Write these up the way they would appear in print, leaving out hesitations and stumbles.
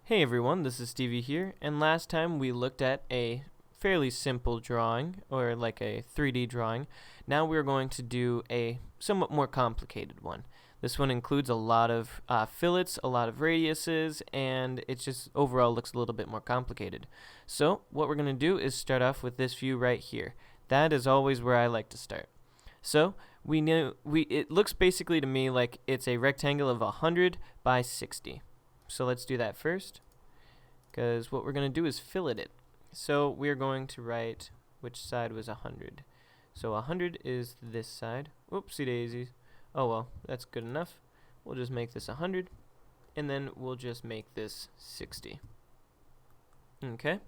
Hey everyone, this is Stevie here, and last time we looked at a fairly simple drawing, or like a 3D drawing. Now we're going to do a somewhat more complicated one. This one includes a lot of fillets, a lot of radiuses, and it just overall looks a little bit more complicated. So what we're going to do is start off with this view right here. That is always where I like to start. So it looks basically to me like it's a rectangle of 100 by 60. So let's do that first, because what we're going to do is fillet it. So we're going to write which side was 100. So 100 is this side. Oopsie daisies. Oh well, that's good enough. We'll just make this 100, and then we'll just make this 60. Okay.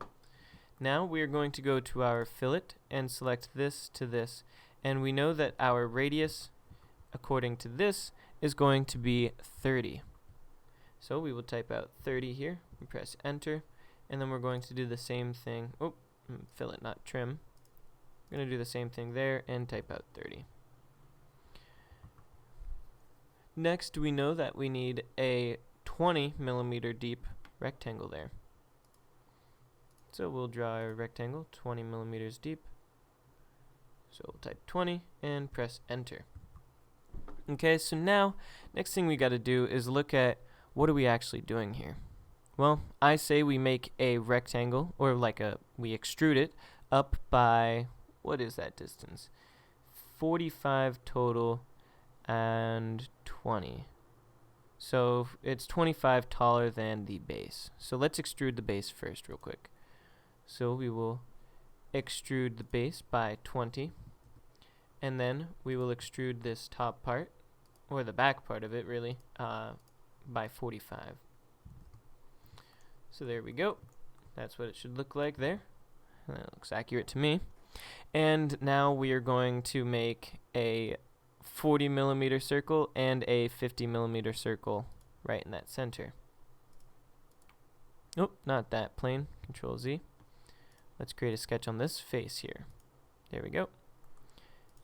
Now we are going to go to our fillet and select this to this. And we know that our radius, according to this, is going to be 30. So we will type out 30 here and press enter, and then we're going to do the same thing. Oh, fillet, not trim. We're going to do the same thing there and type out 30. Next, we know that we need a 20 millimeter deep rectangle there. So we'll draw a rectangle 20 millimeters deep. So we'll type 20 and press enter. Okay, so now next thing we got to do is look at what are we actually doing here. Well, I say we make a rectangle, or we extrude it up by, what is that distance? 45 total and 20. So it's 25 taller than the base. So let's extrude the base first real quick. So we will extrude the base by 20, and then we will extrude this top part, or the back part of it really, by 45. So there we go. That's what it should look like there. That looks accurate to me. And now we are going to make a 40 millimeter circle and a 50 millimeter circle right in that center. Oh, not that plane. Control Z. Let's create a sketch on this face here. There we go.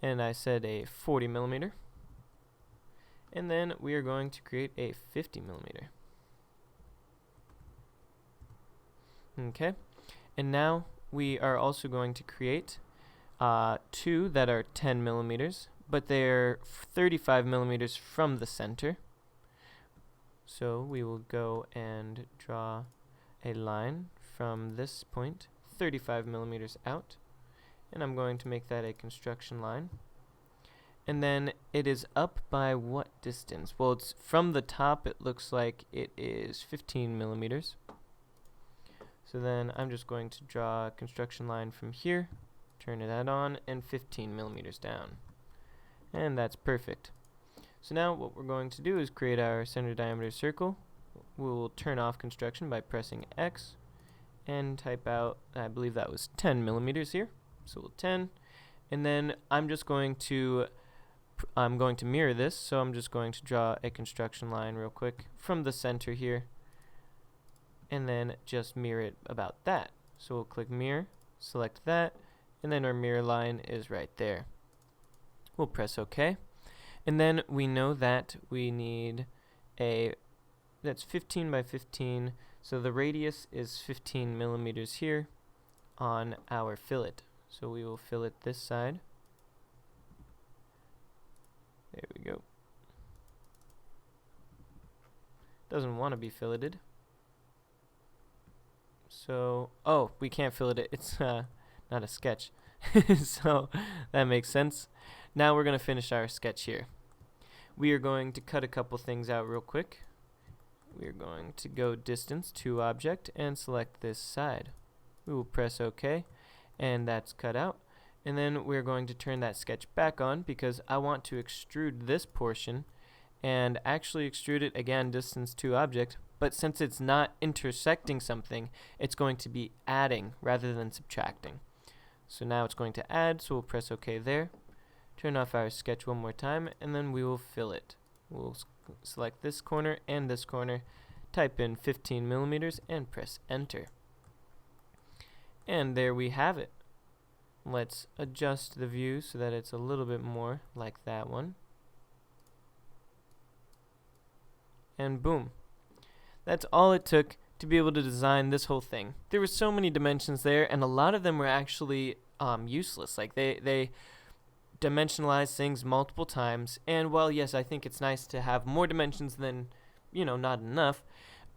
And I said a 40 millimeter. And then we are going to create a 50 millimeter. Okay. And now we are also going to create two that are 10 millimeters, but they're 35 millimeters from the center. So we will go and draw a line from this point 35 millimeters out, and I'm going to make that a construction line. And then it is up by what distance? Well, it's from the top, it looks like it is 15 millimeters. So then I'm just going to draw a construction line from here, turn that on, and 15 millimeters down. And that's perfect. So now what we're going to do is create our center diameter circle. We'll turn off construction by pressing X and type out, I believe that was 10 millimeters here. So we'll 10. And then I'm going to mirror this, so I'm just going to draw a construction line real quick from the center here, and then just mirror it about that. So we'll click mirror, select that, and then our mirror line is right there. We'll press OK, and then we know that we need that's 15 by 15, so the radius is 15 millimeters here on our fillet. So we will fillet this side. There we go. Doesn't want to be filleted. So, oh, we can't fillet it. It's not a sketch. So that makes sense. Now we're going to finish our sketch here. We are going to cut a couple things out real quick. We are going to go distance to object and select this side. We will press OK, and that's cut out. And then we're going to turn that sketch back on because I want to extrude this portion and actually extrude it again distance to object, but since it's not intersecting something, it's going to be adding rather than subtracting. So now it's going to add, so we'll press OK there. Turn off our sketch one more time, and then we will fill it. We'll select this corner and this corner, type in 15 millimeters, and press enter. And there we have it. Let's adjust the view so that it's a little bit more like that one. And boom. That's all it took to be able to design this whole thing. There were so many dimensions there, and a lot of them were actually useless. Like they dimensionalize things multiple times, and while yes, I think it's nice to have more dimensions than, not enough,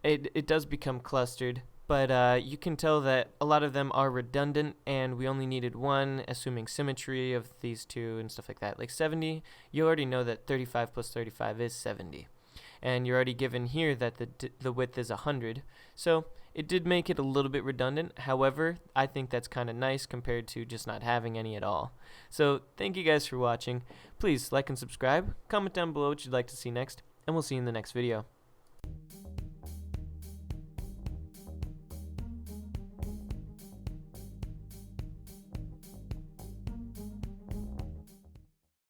it does become clustered. But you can tell that a lot of them are redundant, and we only needed one, assuming symmetry of these two and stuff like that. Like 70, you already know that 35 plus 35 is 70. And you're already given here that the width is 100. So it did make it a little bit redundant. However, I think that's kind of nice compared to just not having any at all. So thank you guys for watching. Please like and subscribe. Comment down below what you'd like to see next, and we'll see you in the next video.